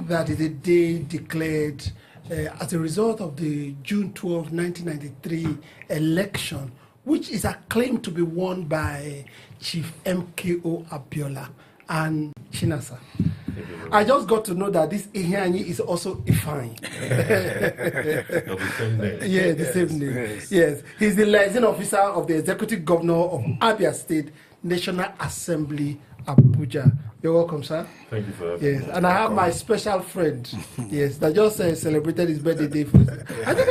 that is a day declared as a result of the June 12, 1993 election, which is acclaimed to be won by Chief MKO Abiola and Chinasa. I just got to know that this Ihianyi is also Ifeanyi. The same name. Yeah, the same name. Yes. He's the liaison officer of the executive governor of Abia State National Assembly, Abuja. You're welcome, sir. Thank you for having Yes, me. and I have my special friend, yes, that just celebrated his birthday day. I think,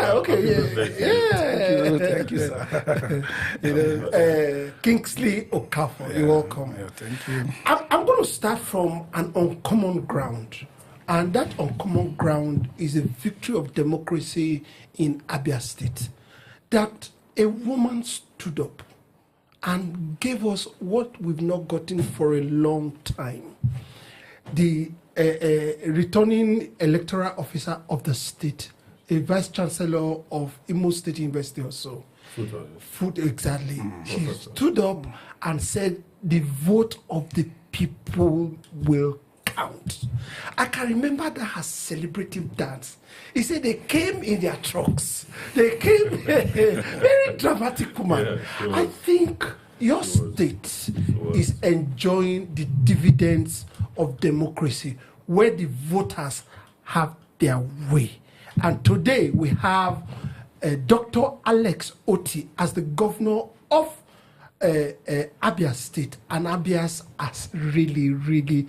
Thank you, sir. Kingsley Okafor, you're welcome. Yeah, thank you. I'm going to start from an uncommon ground, and that uncommon ground is a victory of democracy in Abia State. That a woman stood up and gave us what we've not gotten for a long time. The returning electoral officer of the state, a vice chancellor of Imo State University or so. Food, exactly. She stood up and said, the vote of the people will count. I can remember that her celebrative dance. He said they came in their trucks. They came, very dramatic woman. Yeah, I think your state is enjoying the dividends of democracy, where the voters have their way. And today we have Dr. Alex Otti as the governor of Abia State, and Abia's are really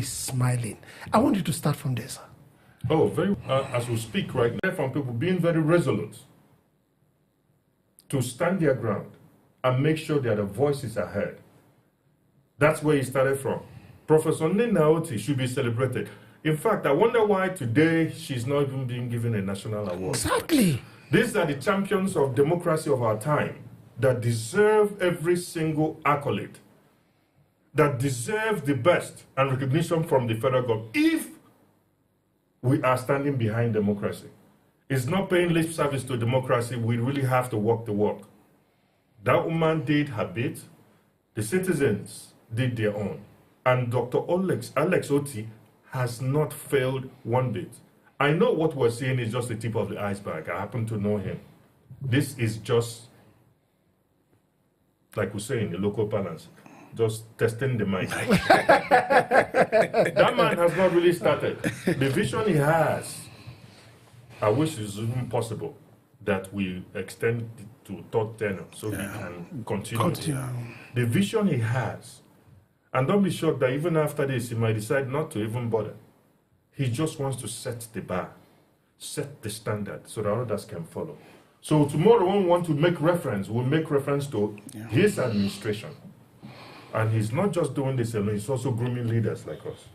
smiling. I want you to start from there, sir. Oh, very. As we speak right now, from people being very resolute to stand their ground and make sure that their voices are heard. That's where he started from. Professor Nina Otti should be celebrated. In fact, I wonder why today she's not even being given a national award. Exactly. These are the champions of democracy of our time that deserve every single accolade, that deserve the best and recognition from the federal government. If we are standing behind democracy, it's not paying lip service to democracy, we really have to walk the walk. That woman did her bit, the citizens did their own. And Dr. Alex Otti has not failed one bit. I know what we're seeing is just the tip of the iceberg. I happen to know him. This is just, like we say in the local parlance, just testing the mind. That man has not really started. The vision he has, I wish it's even possible that we extend it to third tenure so he can continue. The vision he has, and don't be shocked that even after this he might decide not to even bother. He just wants to set the bar, set the standard so that others can follow. So tomorrow when we want to make reference, we'll make reference to his administration. And he's not just doing this alone, he's also grooming leaders like us.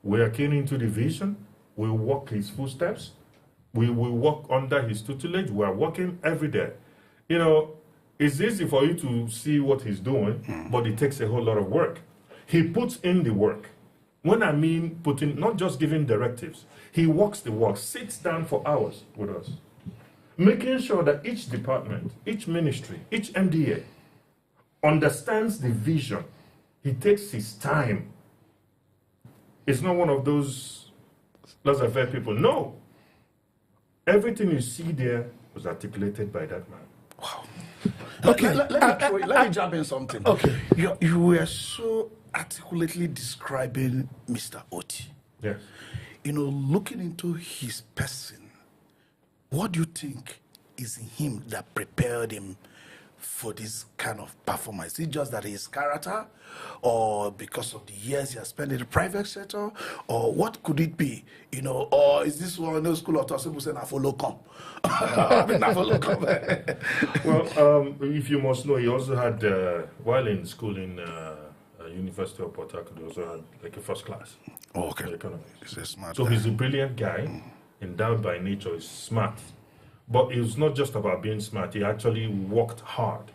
We are keen into the vision, we walk his footsteps, we will walk under his tutelage, we are working every day. You know, it's easy for you to see what he's doing, but it takes a whole lot of work. He puts in the work. When I mean putting, not just giving directives, he walks the walk, sits down for hours with us, making sure that each department, each ministry, each MDA understands the vision. He takes his time. It's not one of those laissez-faire people. No. Everything you see there was articulated by that man. Wow. Okay, let me jump in something. Okay. You were so articulately describing Mr. Otti. Yes. You know, looking into his person, what do you think is in him that prepared him for this kind of performance? Is it just that his character, or because of the years he has spent in the private sector, or what could it be? You know, or is this one of those school of thought people say, "I follow come"? Well, if you must know, he also had, while in school in University of Port Harcourt, he also had like a first class. Oh, okay. Economics. He's a smart So guy. he's a brilliant guy, endowed by nature, he's smart. But it was not just about being smart, he actually worked hard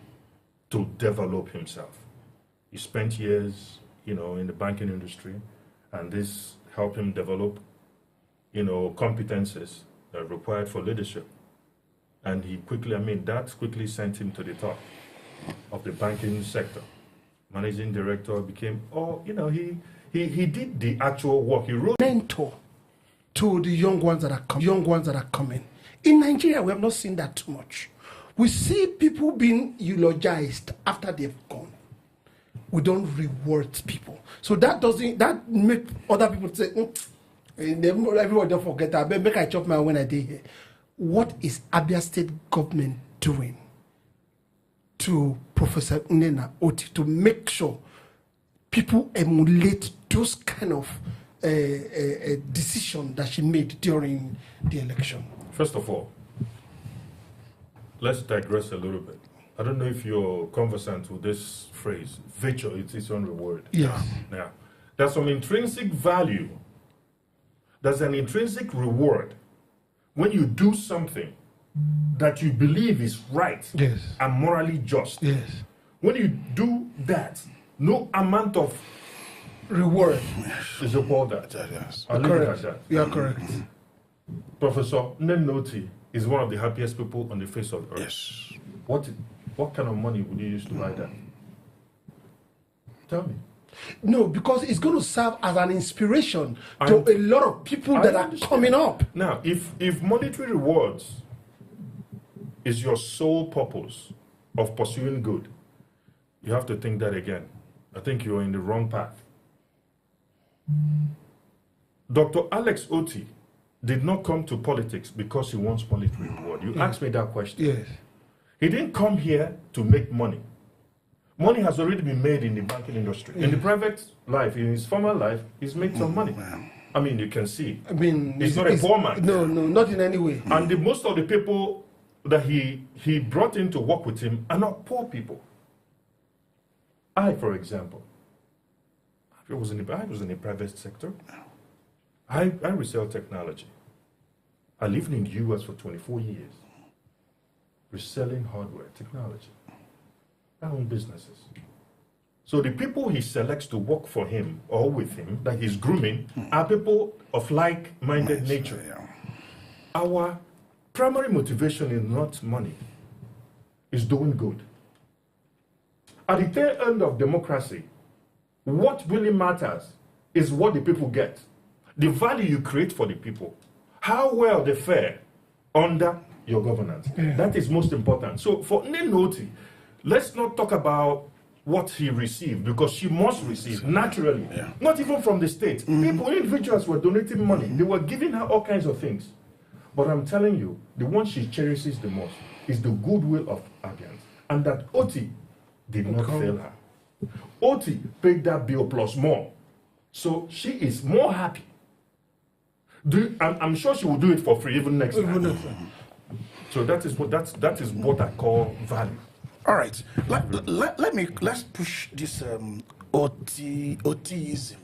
to develop himself. He spent years, you know, in the banking industry, and this helped him develop, you know, competences required for leadership. And he quickly, that quickly sent him to the top of the banking sector. managing director, became, he did the actual work. He wrote. Mentor to the young ones that are coming. In Nigeria, we have not seen that too much. We see people being eulogized after they've gone. We don't reward people. So that make other people say, everybody don't forget that. Make I chop my when I did here. What is Abia State government doing to Professor Unena Otti to make sure people emulate those kind of decision that she made during the election? First of all, let's digress a little bit. I don't know if you're conversant with this phrase, virtue is its own reward. Yeah. Now, there's some intrinsic value. There's an intrinsic reward when you do something that you believe is right and morally just. Yes. When you do that, no amount of reward is equal that. Yes. I'll leave it at that. You are correct. Professor Nenoti is one of the happiest people on the face of earth. Yes. What kind of money would you use to buy that? Tell me. No, because it's going to serve as an inspiration to a lot of people that are coming up. Now, if monetary rewards is your sole purpose of pursuing good, you have to think that again. I think you're in the wrong path. Dr. Alex Otti did not come to politics because he wants monetary reward. You asked me that question. Yes. He didn't come here to make money. Money has already been made in the banking industry. In the private life, in his former life, he's made some money. I mean, you can see. I mean, he's not a poor man. No, not in any way. And most of the people that he brought in to work with him are not poor people. I, for example, I was in the private sector. I resell technology. I lived in the US for 24 years, reselling hardware, technology. I own businesses. So the people he selects to work for him or with him, that he's grooming, are people of like-minded nature. Yeah. Our primary motivation is not money, it's doing good. At the tail end of democracy, what really matters is what the people get, the value you create for the people, how well they fare under your governance. That is most important. So for Nenoti, let's not talk about what he received, because she must receive naturally, not even from the state. People, individuals were donating money. They were giving her all kinds of things. But I'm telling you, the one she cherishes the most is the goodwill of Abians. And that Otti did not fail her. Otti paid that bill plus more. So she is more happy. I'm sure she will do it for free even next time. So that is what I call value. All right. Let's push this Ottiism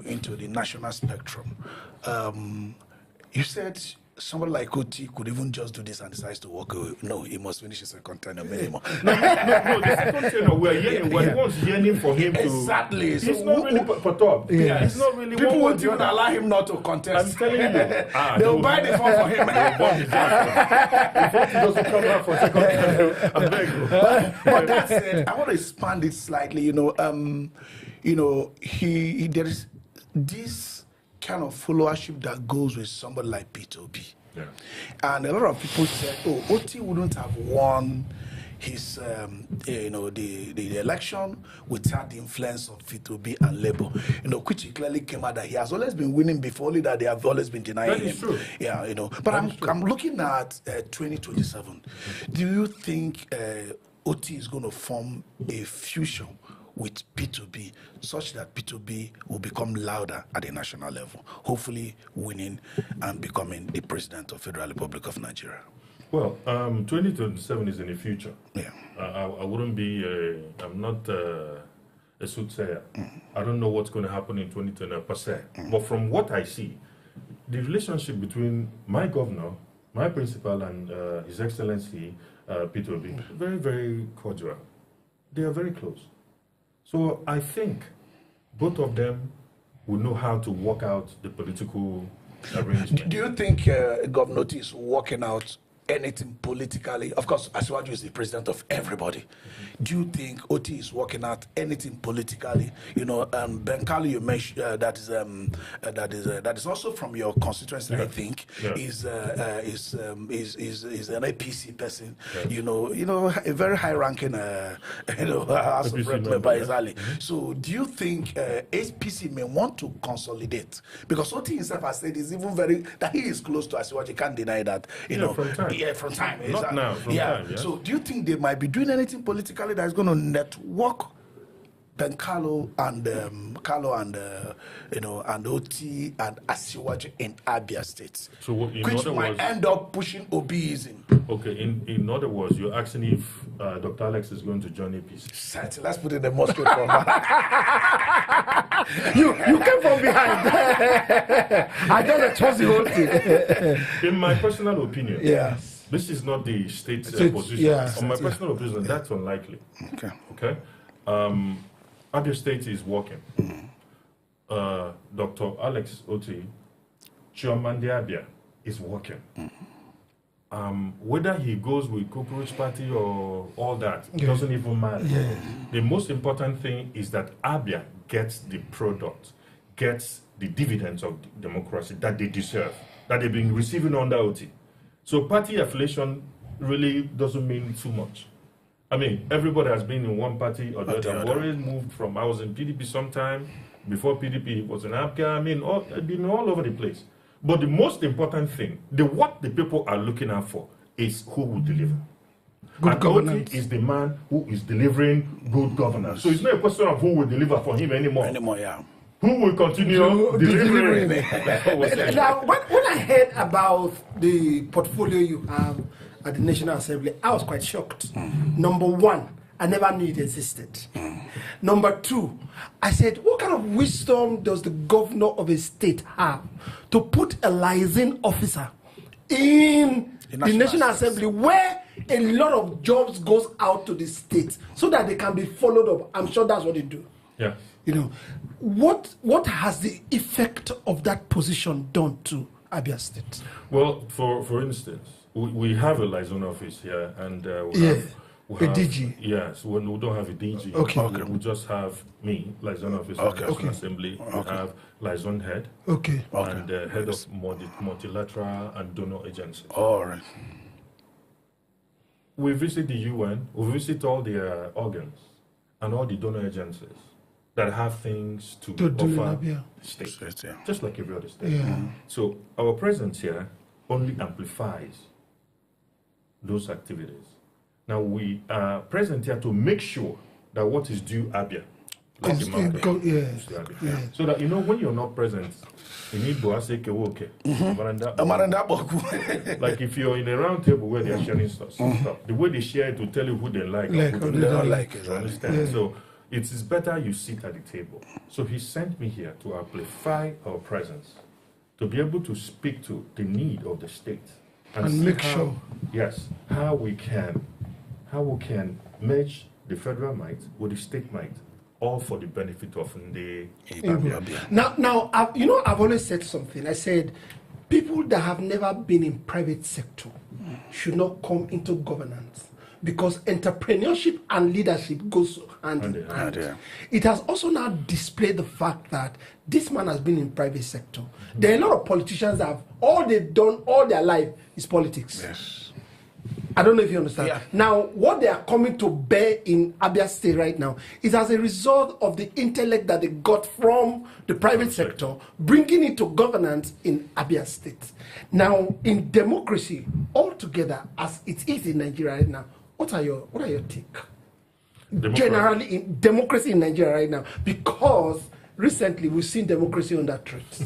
into the national spectrum. You said somebody like Otti could even just do this and decides to walk away. No, he must finish his second tenure minimum. No, the second tenure, we're once yearning for him to... Exactly. He's not really put up. Yes. He's not really... People won't even allow him not to contest. I'm telling you. They'll buy the phone for him. If he doesn't come out for second tenure, I beg you. But that said, I want to expand it slightly. There is this kind of followership that goes with somebody like P2B. Yeah. And a lot of people said, Otti wouldn't have won his, the election without the influence of P2B and Labour. Which clearly came out that he has always been winning before, only that they have always been denying him. That is true. Yeah, But I'm looking at 2027. Do you think Otti is going to form a fusion with P2B, such that P2B will become louder at the national level, hopefully winning and becoming the president of Federal Republic of Nigeria? Well, 2027 is in the future. Yeah. I wouldn't be, I'm not a soothsayer. I don't know what's going to happen in 2020 per se. But from what I see, the relationship between my governor, my principal, and His Excellency P2B, very, very cordial. They are very close. So I think both of them will know how to work out the political arrangement. Do you think Governor Otti is working out anything politically? Of course, Asiwaju is the president of everybody. Do you think Otti is working out anything politically? You know, Benkali, you mentioned that is also from your constituency. I think is an APC person. You know, a very high-ranking House of Rep member is Ali. So, do you think APC may want to consolidate? Because Otti himself has said is even that he is close to Asiwaju. You can't deny that. You know, from time. Yeah, from time. Not now, from time, yeah. So do you think they might be doing anything politically that is going to network Carlo and Otti and Asiwaju in Abia State? So what, which might end up pushing Obiism. Okay, in other words, you're asking if Dr. Alex is going to join APC. Certainly, let's put it in the most straightforward. You came from behind. I just trust the whole thing. In my personal opinion, this is not the state's position. On my personal opinion, that's unlikely. Okay. Abia State is working. Dr. Alex Otti, Chairman de Abia, is working. Whether he goes with Cockroach Party or all that, it doesn't even matter. The most important thing is that Abia gets the product, gets the dividends of democracy that they deserve, that they've been receiving under Otti. So party affiliation really doesn't mean too much. I mean, everybody has been in one party or the other. I've already moved from, I was in PDP sometime, before PDP was in Abia. I mean, I've been all over the place. But the most important thing, what the people are looking out for is who will deliver. Good governance. Otti is the man who is delivering good governance. So it's not a question of who will deliver for him anymore. Who will continue delivering. Now, when I heard about the portfolio you have at the National Assembly, I was quite shocked. Number one, I never knew it existed. Number two, I said, what kind of wisdom does the governor of a state have to put a liaison officer in the National Assembly where a lot of jobs goes out to the state so that they can be followed up? I'm sure that's what they do. Yeah. You know, what has the effect of that position done to Abia State? Well, for instance, we have a liaison office here, and we have a DG. Yes, we don't have a DG. We just have me, liaison officer, National Assembly. We have liaison head. And head of multilateral and donor agencies. All right. We visit the UN. We visit all their organs and all the donor agencies that have things to offer state, just like every other state. So our presence here only amplifies those activities. Now we are present here to make sure that what is due Abia, so that when you're not present, you need to like if you're in a round table where they're sharing stuff, the way they share it will tell you who they like and who they don't like. Understand? So it is better you sit at the table. So he sent me here to amplify our presence, to be able to speak to the need of the state and make sure, how we can merge the federal might with the state might, all for the benefit of the Now, I've always said something. I said, people that have never been in private sector should not come into governance, because entrepreneurship and leadership goes hand in hand. It has also now displayed the fact that this man has been in private sector. There are a lot of politicians that have all they've done all their life is politics. I don't know if you understand. Now, what they are coming to bear in Abia State right now is as a result of the intellect that they got from the private sector, bringing it to governance in Abia State. Now, in democracy altogether, as it is in Nigeria right now, what are your take? Generally, in democracy in Nigeria right now, because recently we've seen democracy under threat.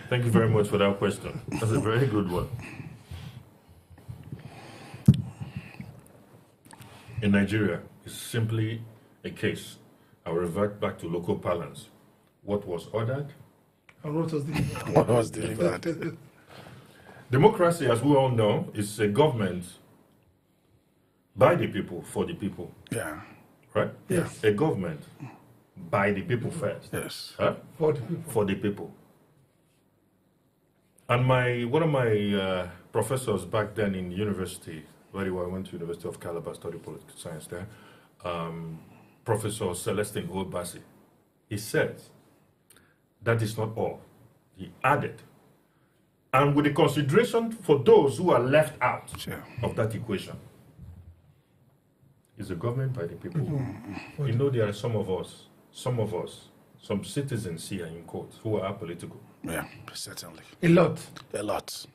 Thank you very much for that question. That's a very good one. In Nigeria, it's simply a case. I'll revert back to local parlance. What was ordered? And what was delivered? What was delivered? Democracy, as we all know, is a government by the people, for the people. Right? Yes. A government by the people first. Yes. For the people. And one of my professors back then in university, very well, I went to University of Calabar, studied political science there, Professor Celestine Obasi, he said, that is not all. He added, and with the consideration for those who are left out of that equation, is a government by the people. You know, there are some of us, some citizens here in court who are apolitical. Yeah, certainly. A lot. A lot.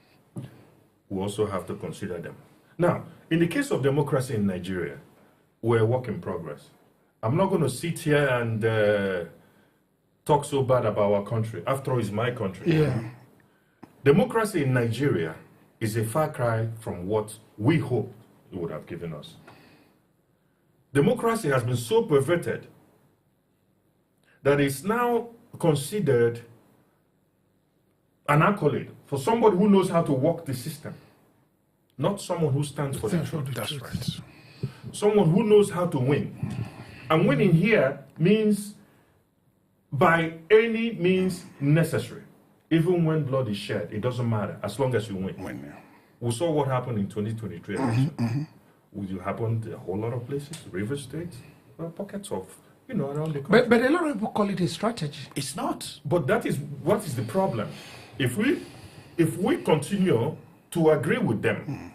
We also have to consider them. Now, in the case of democracy in Nigeria, we're a work in progress. I'm not going to sit here and talk so bad about our country. After all, it's my country. Yeah. Democracy in Nigeria is a far cry from what we hoped it would have given us. Democracy has been so perverted that it's now considered an accolade for somebody who knows how to walk the system, not someone who stands for the truth. That's right. Someone who knows how to win. And winning here means by any means necessary. Even when blood is shed, it doesn't matter, as long as you win. We saw what happened in 2023 election. It happened a whole lot of places, River State, pockets of, around the country. But a lot of people call it a strategy. It's not. But that is what is the problem. If we continue to agree with them,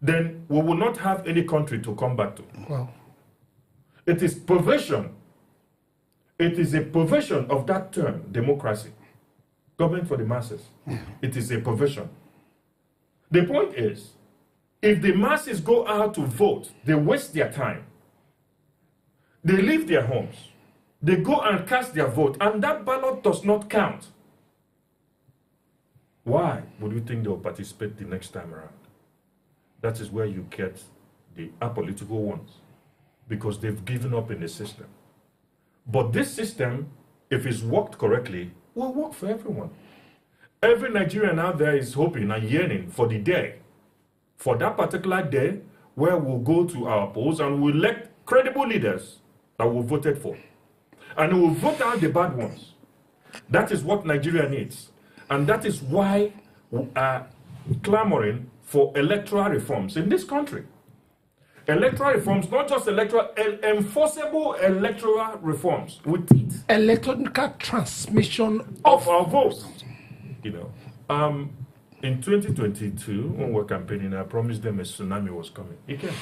then we will not have any country to come back to. Wow. It is perversion. It is a perversion of that term, democracy. Government for the masses. It is a perversion. The point is, if the masses go out to vote, they waste their time. They leave their homes. They go and cast their vote, and that ballot does not count. Why would you think they will participate the next time around? That is where you get the apolitical ones, because they've given up in the system. But this system, if it's worked correctly, will work for everyone. Every Nigerian out there is hoping and yearning for the day, for that particular day where we'll go to our polls and we'll elect credible leaders that we voted for. And we'll vote out the bad ones. That is what Nigeria needs. And that is why we are clamoring for electoral reforms in this country. Electoral reforms, not just enforceable electoral reforms with it. Electronic transmission Of our votes. In 2022, when we were campaigning, I promised them a tsunami was coming. It came.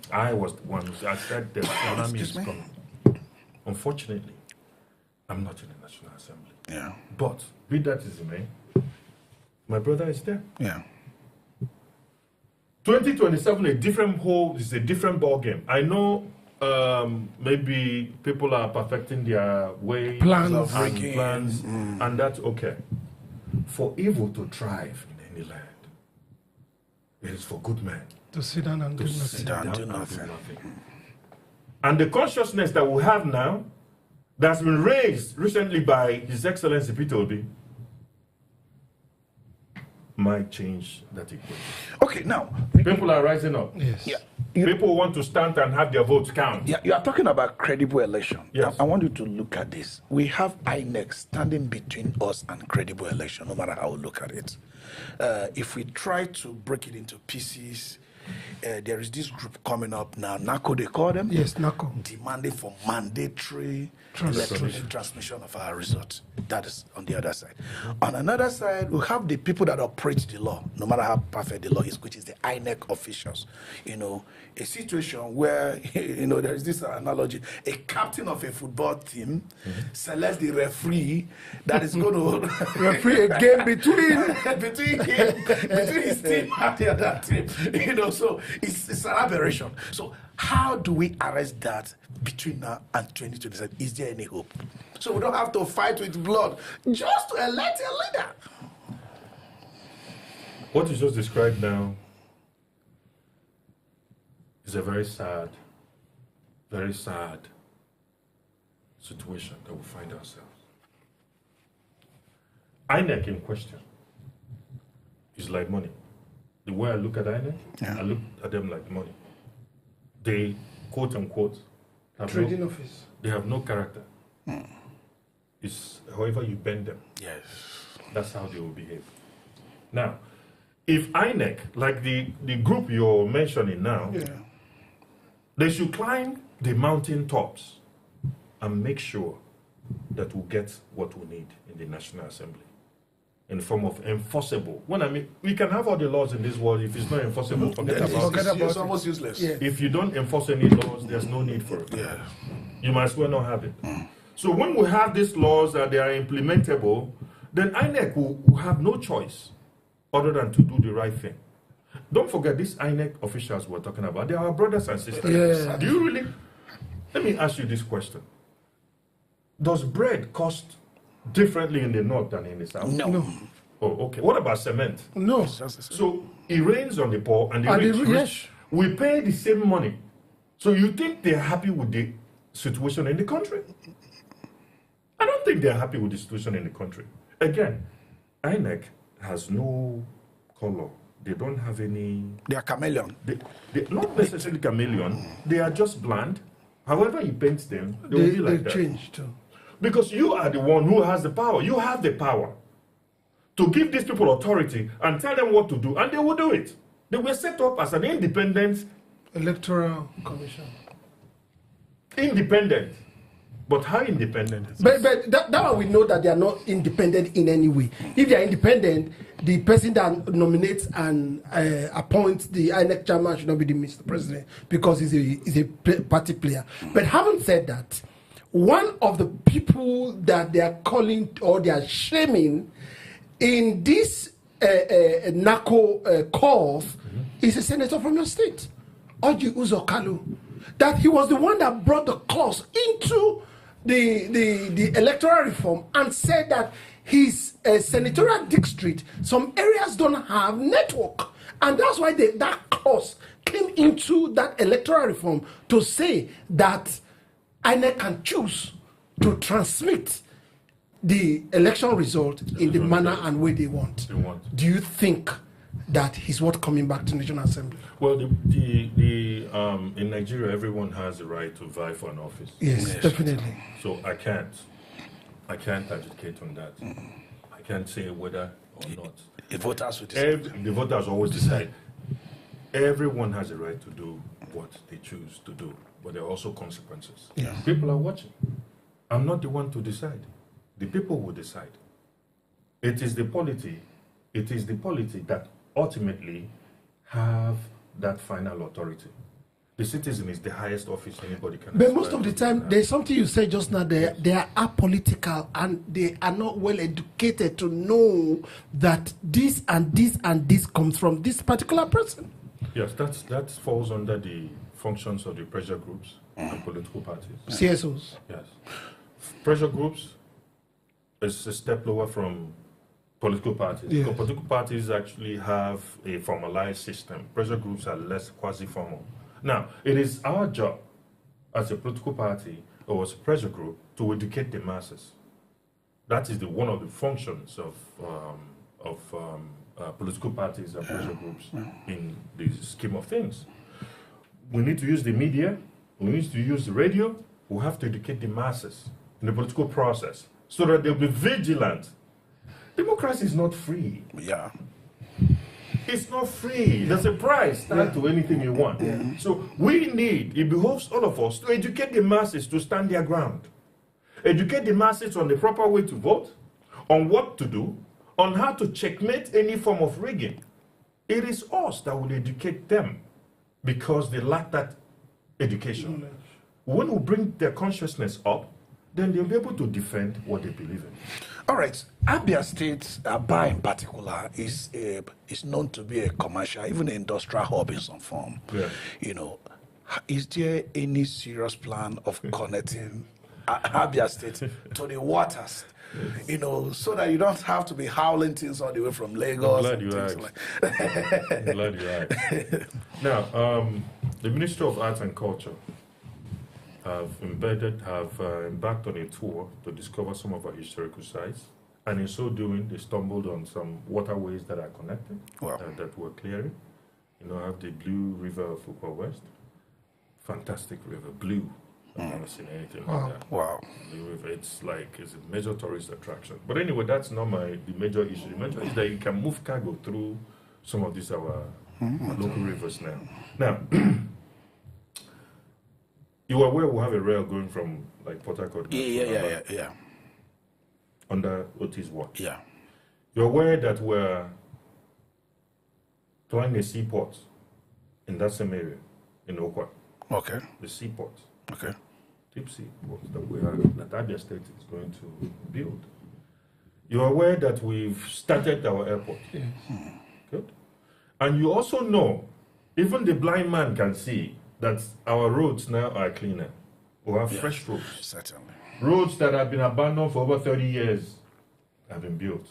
I was the one who said the tsunami is coming. Unfortunately, I'm not in the National Assembly. Yeah. But, be that as it may, my brother is there. Yeah. 2027 is a different ball game. I know maybe people are perfecting their ways plans, and that's okay. For evil to thrive in any land, it is for good men to sit down and do nothing. sit down and do nothing. And the consciousness that we have now, that's been raised recently by His Excellency Peter Obi, might change that equation. Okay, now People are rising up. Yes. Yeah. People want to stand and have their votes count. Yeah, you are talking about credible election. Yes. I want you to look at this. We have INEC standing between us and credible election, no matter how we look at it. If we try to break it into pieces, there is this group coming up now, NACO they call them. Yes, NACO. Demanding for mandatory electronic transmission of our results. That is on the other side. On another side, we have the people that operate the law, no matter how perfect the law is, which is the INEC officials. A situation where, there is this analogy, a captain of a football team selects the referee that is going to referee a game between his team and the other team. So it's an aberration. So how do we arrest that between now and 2027? Is there any hope? So we don't have to fight with blood just to elect a leader. What you just described now is a very sad situation that we find ourselves. INEC in question is like money. The way I look at INEC, I look at them like money. They, quote unquote, trading office. They have no character. It's however you bend them. Yes. That's how they will behave. Now, if INEC, like the group you're mentioning now, they should climb the mountain tops and make sure that we get what we need in the National Assembly in the form of enforceable. When I mean, we can have all the laws in this world. If it's not enforceable, forget about it. It's almost useless. Yeah. If you don't enforce any laws, there's no need for it. Yeah. You might as well not have it. So when we have these laws that they are implementable, then INEC will have no choice other than to do the right thing. Don't forget, these INEC officials we're talking about, they are our brothers and sisters. Yeah. Do you really? Let me ask you this question. Does bread cost differently in the north than in the south? No. Oh, okay. What about cement? No. So it rains on the poor and the And rich. the rich. We pay the same money. So you think they're happy with the situation in the country? I don't think they're happy with the situation in the country. Again, INEC has no color. They don't have any... They are chameleon. They're not necessarily chameleon. They are just bland. However you paint them, they will be like that. Change too. Because you are the one who has the power. You have the power to give these people authority and tell them what to do, and they will do it. They were set up as an independent... Electoral Commission. Independent. But how independent is But that one we know that they are not independent in any way. If they are independent, the person that nominates and appoints the INEC chairman should not be the Mr. President because he's a party player. But having said that, one of the people that they are calling or they are shaming in this NACO calls is a senator from your state, Otti Uzo Kalu, that he was the one that brought the clause into the electoral reform and said that his senatorial district, some areas don't have network, and that's why that clause came into that electoral reform to say that INEC can choose to transmit the election result in the manner and way they want. Do you think that he's worth coming back to National Assembly? Well, in Nigeria, everyone has the right to vie for an office. Yes, definitely. So I can't advocate on that. I can't say whether or not. The voters will decide. The voters always decide. Everyone has a right to do what they choose to do, but there are also consequences. Yeah. People are watching. I'm not the one to decide. The people will decide. It is the polity that ultimately have that final authority. The citizen is the highest office anybody can. But most of the time, there's something you said just now. They are apolitical and they are not well educated to know that this and this and this comes from this particular person. Yes, that falls under the functions of the pressure groups and political parties. CSOs. Yes, pressure groups is a step lower from political parties. Yes. Because political parties actually have a formalized system. Pressure groups are less quasi-formal. Now, it is our job as a political party or as a pressure group to educate the masses. That is one of the functions of political parties and pressure groups in the scheme of things. We need to use the media. We need to use the radio. We have to educate the masses in the political process so that they'll be vigilant. Democracy is not free. Yeah. It's not free. There's a price tied to anything you want. So it behoves all of us to educate the masses to stand their ground. Educate the masses on the proper way to vote, on what to do, on how to checkmate any form of rigging. It is us that will educate them because they lack that education. When we bring their consciousness up, then they'll be able to defend what they believe in. All right. Abia State, Abia in particular, is known to be a commercial, even an industrial hub in some form. Yeah. You know, is there any serious plan of connecting Abia State to the waters? You know, so that you don't have to be howling things all the way from Lagos. I'm glad you asked. I'm glad you asked. Now, the Ministry of Arts and Culture have embarked on a tour to discover some of our historical sites, and in so doing, they stumbled on some waterways that are connected, that were clearing. You know, I have the Blue River of Ukwa West, fantastic river, blue, I've never seen anything like that. Wow. It's a major tourist attraction. But anyway, that's not the major issue. The major is that you can move cargo through some of these our local rivers now. Now, you are aware we have a rail going from Port Harcourt? Yeah. Under Otti's watch. Yeah. You're aware that we're planning a seaport in that same area, in Okwa. Okay. The seaport. Okay. Deep seaport that Abia State is going to build. You're aware that we've started our airport. Yes. Good. And you also know, even the blind man can see that our roads now are cleaner. We have fresh roads. Certainly. Roads that have been abandoned for over 30 years have been built.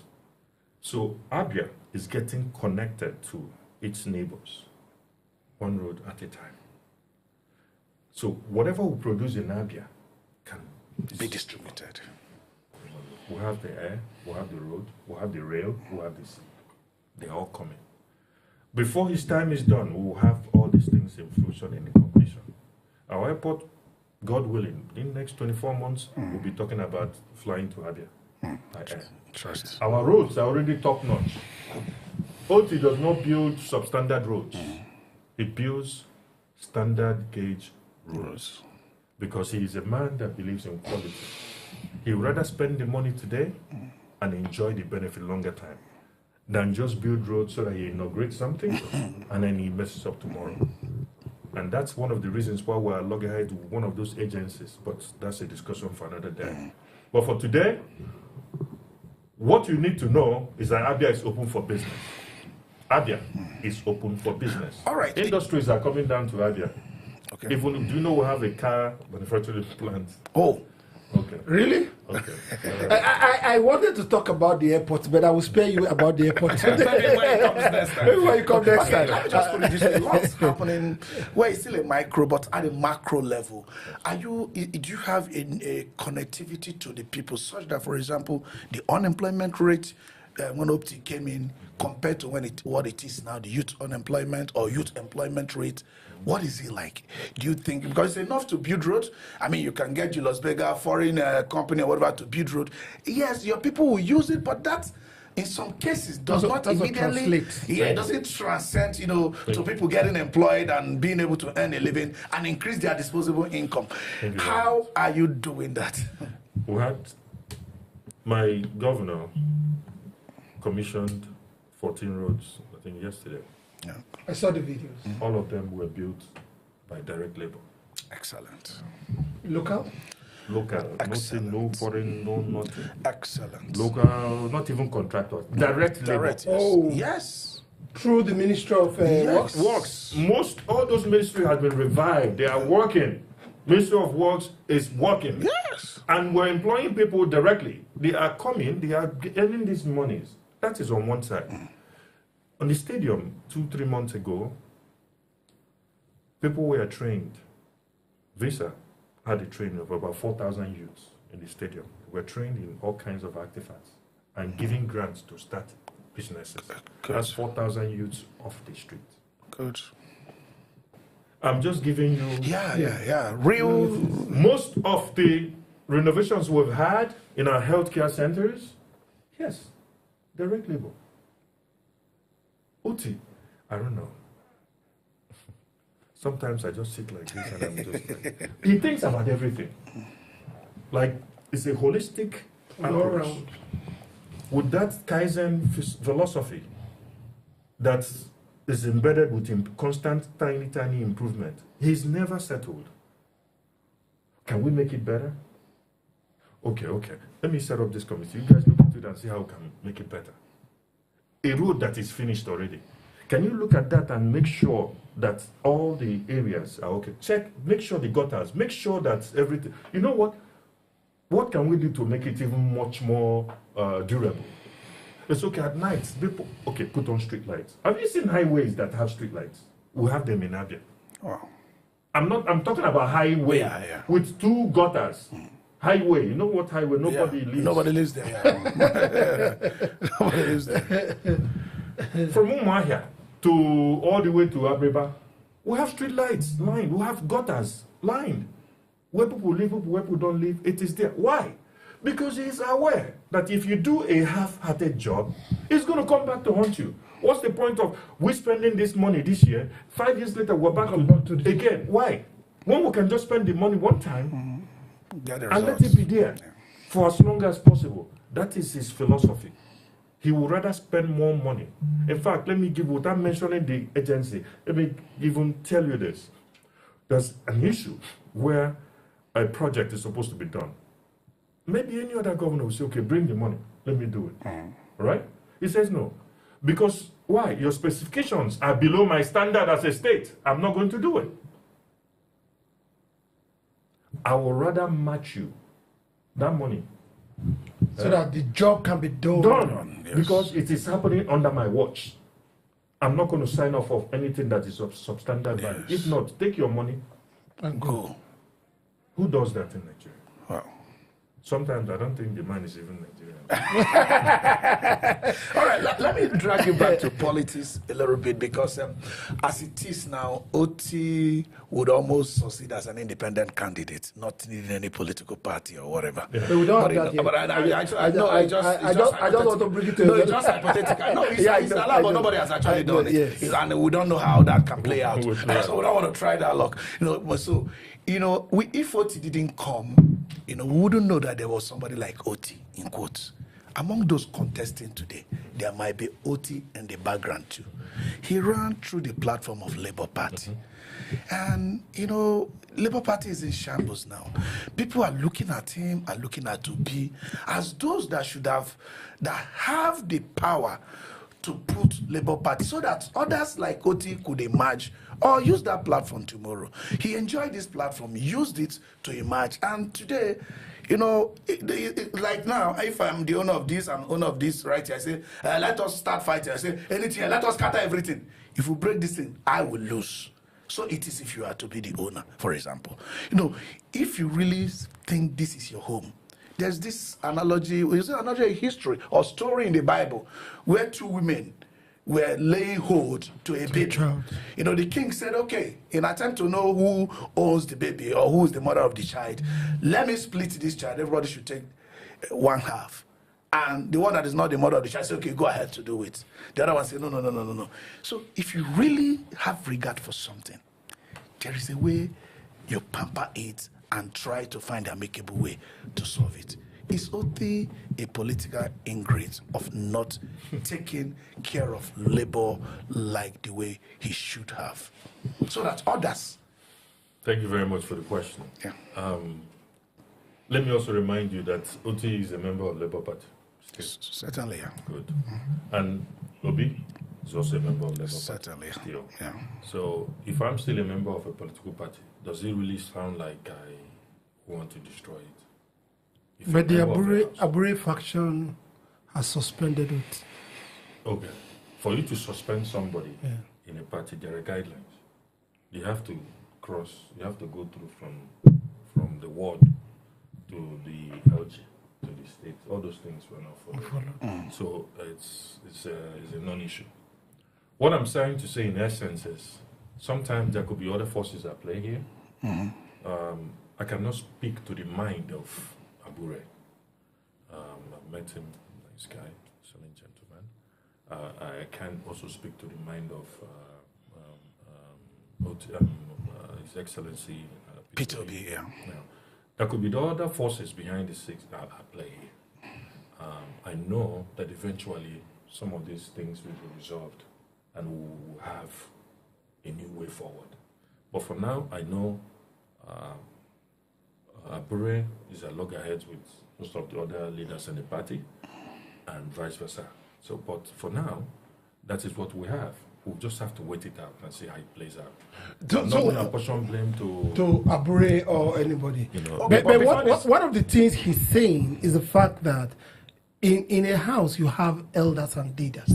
So Abia is getting connected to its neighbors, one road at a time. So whatever we produce in Abia can be distributed. We have the air, we have the road, we have the rail, we have the sea. They're all coming. Before his time is done, we will have all these things in fruition and in completion. Our airport, God willing, in the next 24 months, we'll be talking about flying to Abia by air. Trust. Our roads are already top-notch. Otti does not build substandard roads. It builds standard gauge roads. Because he is a man that believes in quality. He would rather spend the money today and enjoy the benefit longer time than just build roads so that he inaugurates something and then he messes up tomorrow. And that's one of the reasons why we're loggerheads with one of those agencies, but that's a discussion for another day. But for today, what you need to know is that Abia is open for business. Abia is open for business. All right. Industries are coming down to Abia. Okay. Even, do you know we have a car manufacturing plant? Oh. Okay. Really? Okay. I wanted to talk about the airport, but I will spare you about the airport. Maybe when it comes next time. Maybe when you come next Okay, time. let me just put it this way. Lots happening where it's still a micro, but at a macro level. Do you have a connectivity to the people such that, for example, the unemployment rate when Otti came in compared to what it is now, the youth unemployment or youth employment rate, what is it like? Do you think, because it's enough to build road? I mean, you can get Julius Berger, foreign company or whatever to build road. Yes, your people will use it, but that, in some cases, does not immediately, it doesn't transcend, to people getting employed and being able to earn a living and increase their disposable income. How are you doing that? We had, my governor commissioned 14 roads, I think yesterday. Yeah. I saw the videos. All of them were built by direct labor. Excellent. Local? Local, nothing, no foreign, no nothing. Excellent. Local, not even contractors. Direct labor. Direct, yes. Oh. Yes. Through the Ministry of Works? Works. All those ministries have been revived. They are working. Ministry of Works is working. Yes. And we're employing people directly. They are coming, they are earning these monies. That is on one side. On the stadium, 2-3 months ago, people were trained. Visa had a training of about 4,000 youths in the stadium. They were trained in all kinds of artifacts and giving grants to start businesses. Good. That's 4,000 youths off the street. Good. I'm just giving you... Yeah. Real... Most of the renovations we've had in our healthcare centers, yes, direct labor. Otti, I don't know. Sometimes I just sit like this and I'm just like... He thinks about everything. Like, it's a holistic approach. With that Kaizen philosophy that is embedded with him, constant tiny improvement. He's never settled. Can we make it better? Okay. Let me set up this committee. You guys look into it and see how we can make it better. A road that is finished already. Can you look at that and make sure that all the areas are okay? Check, make sure the gutters, make sure that everything. You know what? What can we do to make it even much more durable? It's okay at night. People, put on street lights. Have you seen highways that have street lights? We have them in Abia. Wow. I'm talking about highway with 2 gutters. Highway, you know what highway? Nobody lives there. Yeah. Nobody lives there. From Umuahia to all the way to Abia, we have street lights lined. We have gutters lined. Where people live, where people don't live, it is there. Why? Because he is aware that if you do a half-hearted job, it's going to come back to haunt you. What's the point of we spending this money this year, 5 years later we're back to again? Why? When we can just spend the money one time and let it be there for as long as possible. That is his philosophy. He would rather spend more money. In fact, let me give, without mentioning the agency, let me even tell you this. There's an issue where a project is supposed to be done. Maybe any other governor will say, okay, bring the money, let me do it. Right? He says no. Because why? Your specifications are below my standard as a state. I'm not going to do it. I will rather match you that money. So that the job can be done. Yes. Because it is happening under my watch. I'm not going to sign off of anything that is of substandard value. If not, take your money And go. Who does that in Nigeria? Wow. Sometimes I don't think the man is even Nigerian. All right, let me drag you back to politics a little bit, because as it is now, Otti would almost succeed as an independent candidate, not needing any political party or whatever. But we don't have that yet. But I just want to bring it to you. It's just hypothetical. No, it's allowed, but nobody has actually done it. Yes. And we don't know how that can play out. So we don't want to try that luck. So, if Otti didn't come, we wouldn't know that there was somebody like Otti, in quotes. Among those contesting today, there might be Otti in the background too. He ran through the platform of Labour Party. And, Labour Party is in shambles now. People are looking at him and looking at Obi as those that have the power to put Labour Party so that others like Otti could emerge or use that platform tomorrow. He enjoyed this platform, used it to emerge, and today, like now, if I'm the owner of this and owner of this right here, I say, let us start fighting. I say, anything, let us scatter everything. If we break this thing, I will lose. So it is if you are to be the owner, for example. If you really think this is your home, there's this analogy, another history or story in the Bible where two women were laying hold to a baby. The king said, okay, in attempt to know who owns the baby or who is the mother of the child, let me split this child. Everybody should take one half. And the one that is not the mother of the child said, okay, go ahead to do it. The other one said, no. So if you really have regard for something, there is a way you pamper it and try to find an amicable way to solve it. Is Otti a political ingrate of not taking care of labor like the way he should have? So that others. Thank you very much for the question. Yeah. Let me also remind you that Otti is a member of Labour Party. Certainly, yeah. Good. And Obi is also a member of Labour Party. Certainly, Still. Yeah. So if I'm still a member of a political party, does it really sound like I want to destroy it? But the Abure faction has suspended it. Okay. For you to suspend somebody in a party, there are guidelines. You have to go through from the ward to the LG, to the state. All those things were not followed. So it's a non-issue. What I'm trying to say in essence is sometimes there could be other forces at play here. I cannot speak to the mind of Abure. I've met him, nice guy, excellent gentleman. I can also speak to the mind of His Excellency Peter Obi, yeah. There could be the other forces behind the scenes that are at play. I know that eventually some of these things will be resolved and we will have a new way forward. But for now, I know Abure is at loggerheads with most of the other leaders in the party and vice versa. So, but for now, that is what we have. We'll just have to wait it out and see how it plays out. I'm not going to apportion blame to Abure or anybody. But one of the things he's saying is the fact that in a house you have elders and leaders.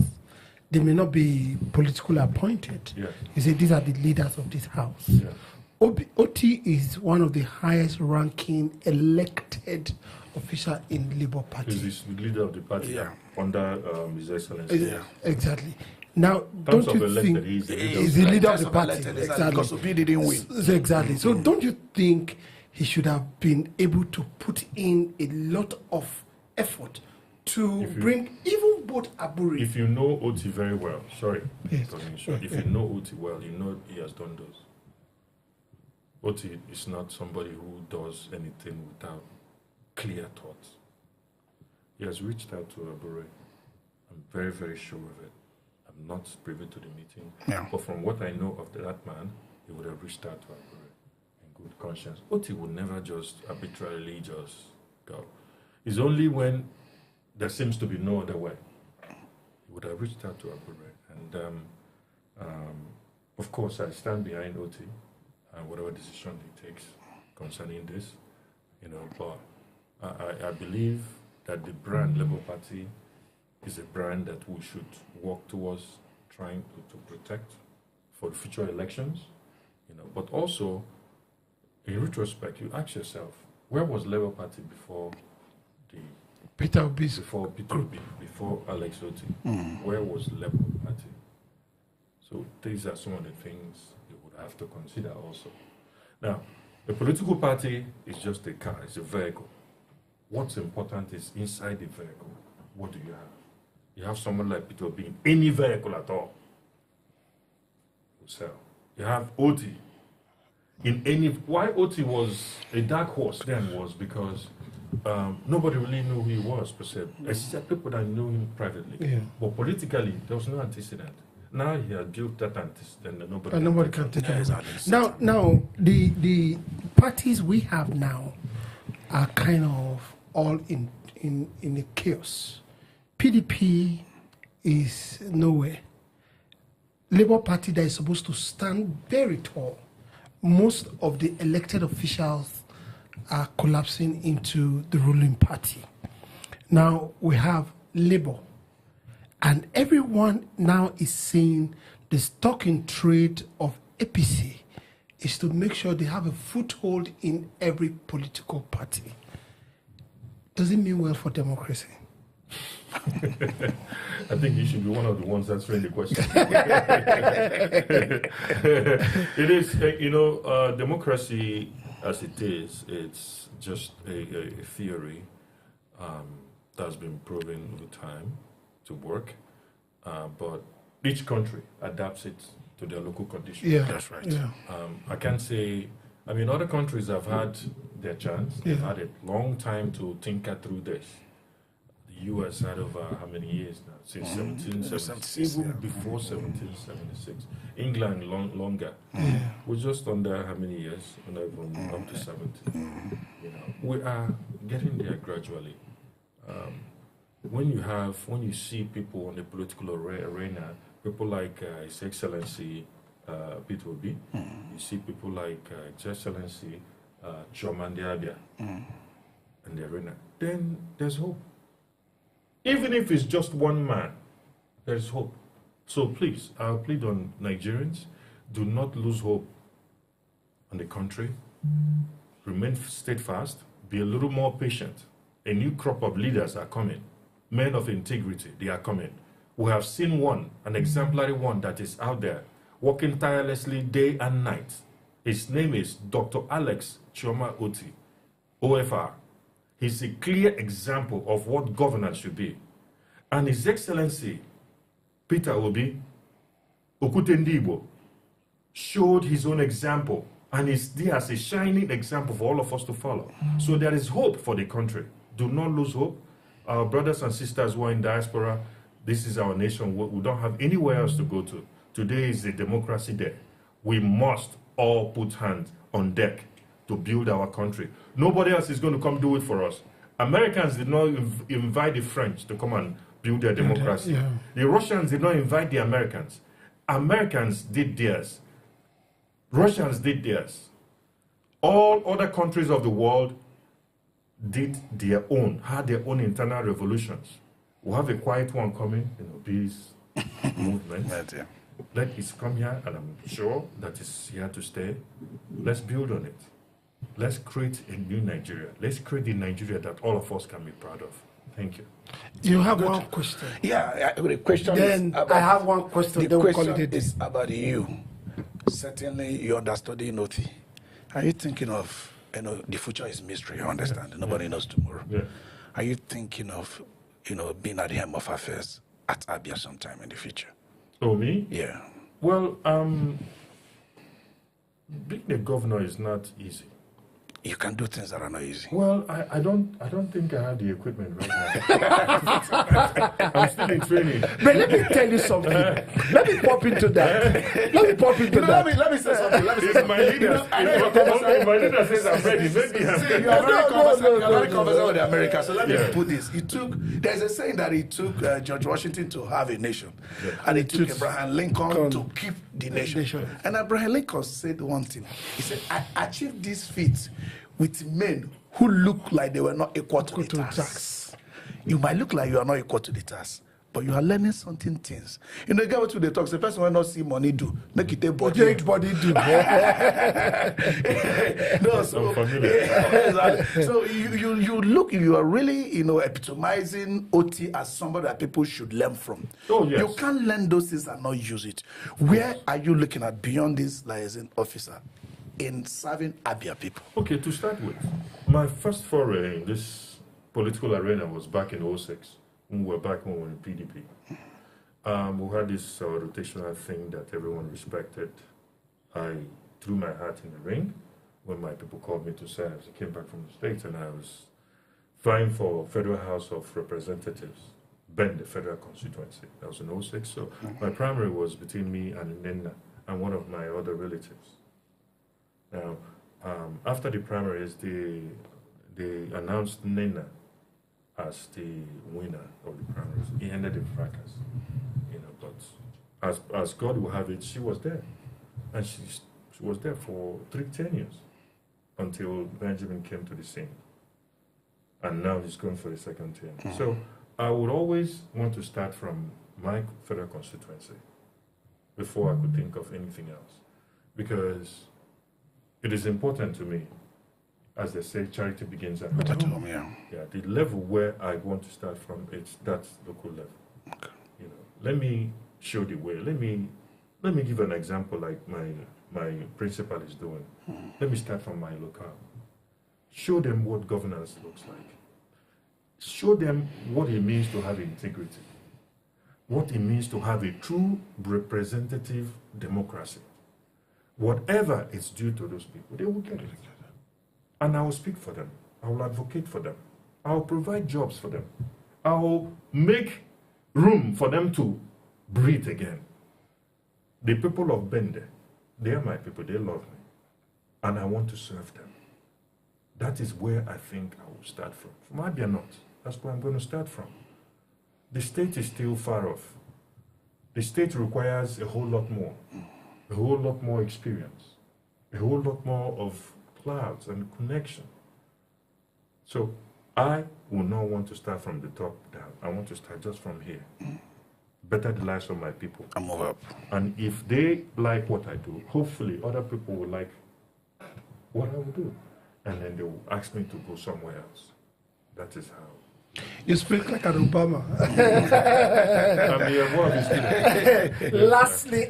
They may not be politically appointed. Yes. You say these are the leaders of this house. Yes. Otti is one of the highest ranking elected official in Labour Party. He's the leader of the party under His Excellency. Exactly. Now, Terms don't you think he's he's the leader of the party? Because Obi didn't win. Exactly. So don't you think he should have been able to put in a lot of effort to bring even both Aburi. If you know Otti very well, sorry, Yes. if you know Otti well, you know he has done those. Otti is not somebody who does anything without clear thoughts. He has reached out to Abure. I'm very, very sure of it. I'm not privy to the meeting. Yeah. But from what I know of that man, he would have reached out to Abure in good conscience. Otti would never just arbitrarily just go. It's only when there seems to be no other way. He would have reached out to Abure. And of course, I stand behind Otti and whatever decision he takes concerning this, but I believe that the brand Labour Party is a brand that we should work towards trying to protect for future elections, but also, in retrospect, you ask yourself, where was Labour Party before Peter Obi, before Alex Otti? Where was Labour Party? So these are some of the things you would have to consider also. Now, a political party is just a car, it's a vehicle. What's important is inside the vehicle. What do you have? You have someone like Peter Obi in any vehicle at all. So you have Otti in any. Why Otti was a dark horse then was because nobody really knew who he was per se, except people that knew him privately. Yeah. But politically, there was no antecedent. Now he has built that antecedent and nobody can take it. Exactly. Now the parties we have now are kind of all in a chaos. PDP is nowhere. Labour Party that is supposed to stand very tall. Most of the elected officials are collapsing into the ruling party. Now we have Labour, and everyone now is saying the stock in trade of APC is to make sure they have a foothold in every political party. Does it mean well for democracy? I think you should be one of the ones answering the question. It is, democracy as it is, it's just a theory that's been proven over time to work, but each country adapts it to their local conditions. Yeah, That's right. Yeah. I can't say, other countries have had their chance. They've had a long time to tinker through this. The US had over how many years now? Since 1776, even before 1776. England longer. We're just under how many years? Not even up to 70. We are getting there gradually. When you see people on the political arena, people like His Excellency Peter Obi, you see people like His Excellency Chomande Abia in the arena, then there's hope. Even if it's just one man, there's hope. So please, I'll plead on Nigerians, do not lose hope on the country. Remain steadfast, be a little more patient. A new crop of leaders are coming. Men of integrity, they are coming. We have seen one, an exemplary one that is out there, working tirelessly day and night. His name is Dr. Alex Chioma Otti, OFR. He's a clear example of what governance should be. And His Excellency Peter Obi, Okutendibo, showed his own example and is there as a shining example for all of us to follow. So there is hope for the country. Do not lose hope. Our brothers and sisters who are in diaspora, this is our nation. We don't have anywhere else to go to. Today is a democracy day. We must all put hands on deck to build our country. Nobody else is going to come do it for us. Americans did not invite the French to come and build their democracy. Yeah. The Russians did not invite the Americans. Americans did theirs. Russians did theirs. All other countries of the world did their own, had their own internal revolutions. We have a quiet one coming, peace movement. Let it come here, and I'm sure that it's here to stay. Let's build on it. Let's create a new Nigeria. Let's create the Nigeria that all of us can be proud of. Thank you. You have one question. Yeah, the question Then is about, I have one question. The Then we'll call question it a day. is about you. Certainly, you understudy Otti. Are you thinking of you know, the future is mystery, I understand. Nobody knows tomorrow. Yeah. Are you thinking of, you know, being at the helm of affairs at Abia sometime in the future? Oh, me? Yeah. Well, being a governor is not easy. You can do things that are not easy. Well, I don't think I have the equipment right now. I'm still in training. But let me tell you something. Let me pop into that. Let me pop into that. Let me say something. Let me say If something. my leader, if my leader says I'm ready, maybe I'm See, ready. you are very No. conversant with America. So let me Yeah. put this. There's a saying that it took George Washington to have a nation, and it took Abraham Lincoln to keep the nation. And Abraham Lincoln said one thing. He said, "I achieved this feat with men who look like they were not equal to the task." You might look like you are not equal to the task, but you are learning something things. You know, get what they talk. The person will not see money do. Make it a body. Take body do. No, so, I'm familiar. so you look, you are really, you know, epitomizing Otti as somebody that people should learn from. Oh, yes. You can't learn those things and not use it. Where are you looking at beyond this liaison officer in serving Abia people? Okay, to start with, my first foray in this political arena was back in 06, when we were back when we were in PDP. We had this rotational thing that everyone respected. I threw my hat in the ring when my people called me to serve. I came back from the States and I was vying for Federal House of Representatives, Ben, the federal constituency. That was in 06. So my primary was between me and Nena and one of my other relatives. Now, after the primaries, they announced Nena as the winner of the primaries. It ended in fracas, you know. But as God will have it, she was there, and she was there for 10 years until Benjamin came to the scene, and now he's going for the second term. So I would always want to start from my federal constituency before I could think of anything else, because it is important to me. As they say, charity begins at home. Yeah, the level where I want to start from, it's that local level. Okay. You know, let me show the way. Let me give an example like my principal is doing. Let me start from my local. Show them what governance looks like. Show them what it means to have integrity. What it means to have a true representative democracy. Whatever is due to those people, they will get it. And I will speak for them. I will advocate for them. I will provide jobs for them. I will make room for them to breathe again. The people of Bende, they are my people. They love me. And I want to serve them. That is where I think I will start from. From Abia North, that's where I'm going to start from. The state is still far off. The state requires a whole lot more experience, a whole lot more of clouds and connection. So I will not want to start from the top down. I want to start just from here. Better the lives of my people. And move up. And if they like what I do, hopefully other people will like what I will do. And then they will ask me to go somewhere else. That is how. You speak like an Obama. I'm one of his students.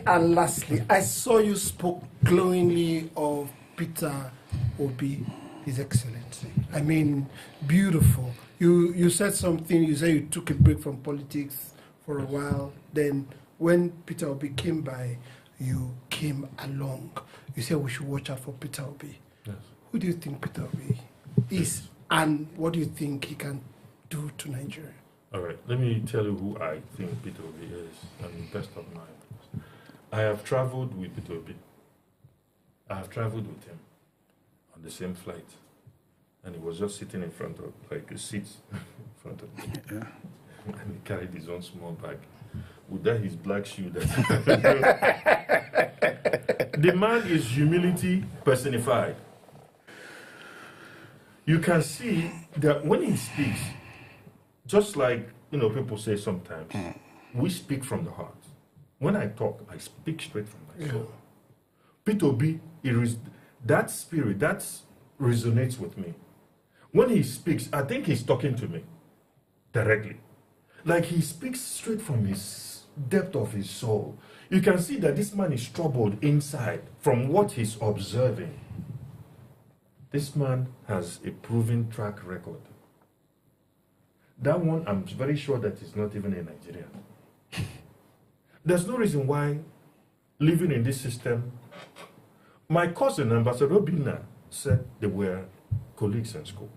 Lastly, I saw you spoke glowingly of Peter Obi, His Excellency. I mean, beautiful. You said something, you said you took a break from politics for a while. Then when Peter Obi came by, you came along. You said we should watch out for Peter Obi. Yes. Who do you think Peter Obi is, and what do you think he can do to Nigeria? All right, let me tell you who I think Peter Obi is, and best of mine. I have traveled with Peter Obi. I have traveled with him on the same flight, and he was just sitting in front of, like a seat in front of me. Yeah. And he carried his own small bag. With that, his black shoe. That the man is humility personified. You can see that when he speaks, just like people say sometimes, we speak from the heart. When I talk, I speak straight from my soul. Peter Obi, that spirit, that resonates with me. When he speaks, I think he's talking to me directly. Like he speaks straight from his depth of his soul. You can see that this man is troubled inside from what he's observing. This man has a proven track record. That one, I'm very sure that he's not even a Nigerian. There's no reason why living in this system. My cousin, Ambassador Obinna, said they were colleagues in school.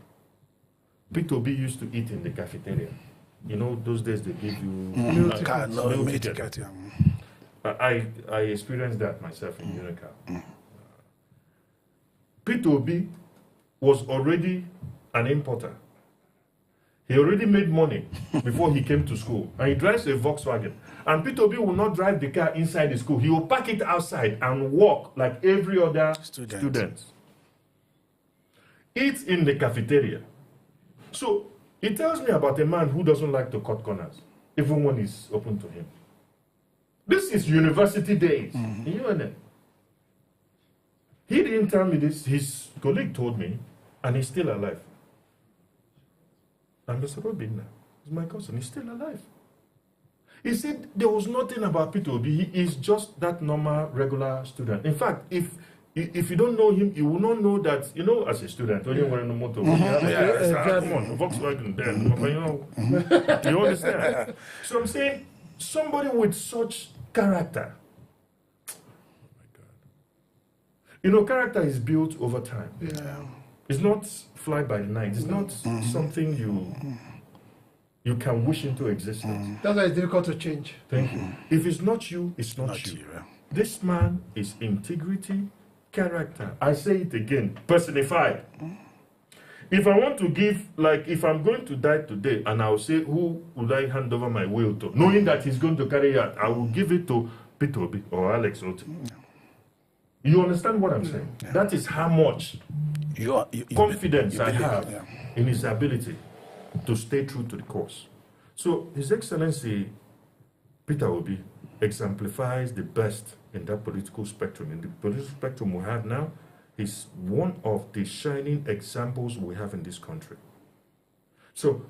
P2B used to eat in the cafeteria. You know, those days they give you meal ticket. I experienced that myself in Unica. P2B was already an importer. He already made money before he came to school. And he drives a Volkswagen. And P2B will not drive the car inside the school. He will park it outside and walk like every other student. Eat in the cafeteria. So it tells me about a man who doesn't like to cut corners, even when it's open to him. This is university days in UNN. He didn't tell me this. His colleague told me, and he's still alive. Ambassador Obinna is my cousin. He's still alive. He said there was nothing about P2B. He is just that normal, regular student. In fact, if you don't know him, you will not know that, you know, as a student, when you're wearing a motor, come on, Volkswagen, then, you understand? So I'm saying, somebody with such character, you know, character is built over time. Yeah. It's not fly by night. It's not something you can wish into existence. That's why it's difficult to change. Thank you. If it's not you, it's not you. This man is integrity, character. I say it again, personified. If I want to give, like, if I'm going to die today, and I'll say, who would I hand over my will to? Knowing that he's going to carry out, I will give it to P2B or Alex Otti. You understand what I'm saying? Yeah. That is how much confidence I have in his ability to stay true to the course. So His Excellency Peter Obi exemplifies the best in that political spectrum. In the political spectrum we have now, he's one of the shining examples we have in this country. So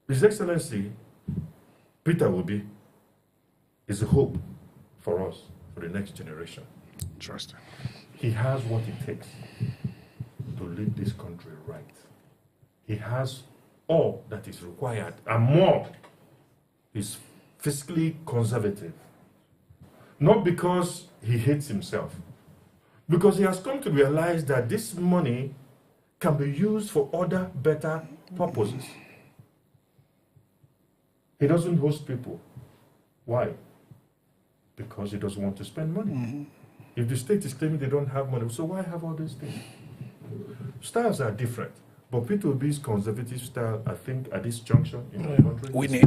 His Excellency Peter Obi is a hope for us, for the next generation. Trust. He has what it takes to lead this country right. He has all that is required and more. He's fiscally conservative. Not because he hates himself, because he has come to realize that this money can be used for other better purposes. He doesn't host people. Why? Because he doesn't want to spend money. If the state is claiming they don't have money, so why have all these things? Styles are different. But P2B's conservative style, I think, at this junction in the country, we need.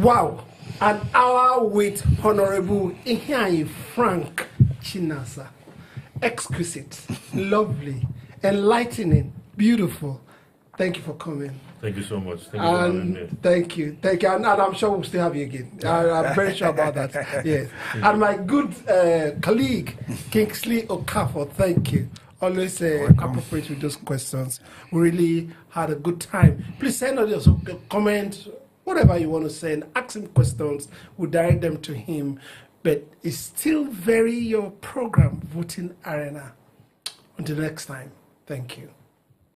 Wow, an hour with Honorable Ihianyi Frank Chinasa. Exquisite, lovely, enlightening, beautiful. Thank you for coming. Thank you so much. Thank you for having me. Thank you. And I'm sure we'll still have you again. I'm very sure about that. Yes. And my good colleague, Kingsley Okafor, thank you. Always appropriate with those questions. We really had a good time. Please send us a comment, whatever you want to send. Ask him questions. We'll direct them to him. But it's still very your program, Voting Arena. Until next time, thank you.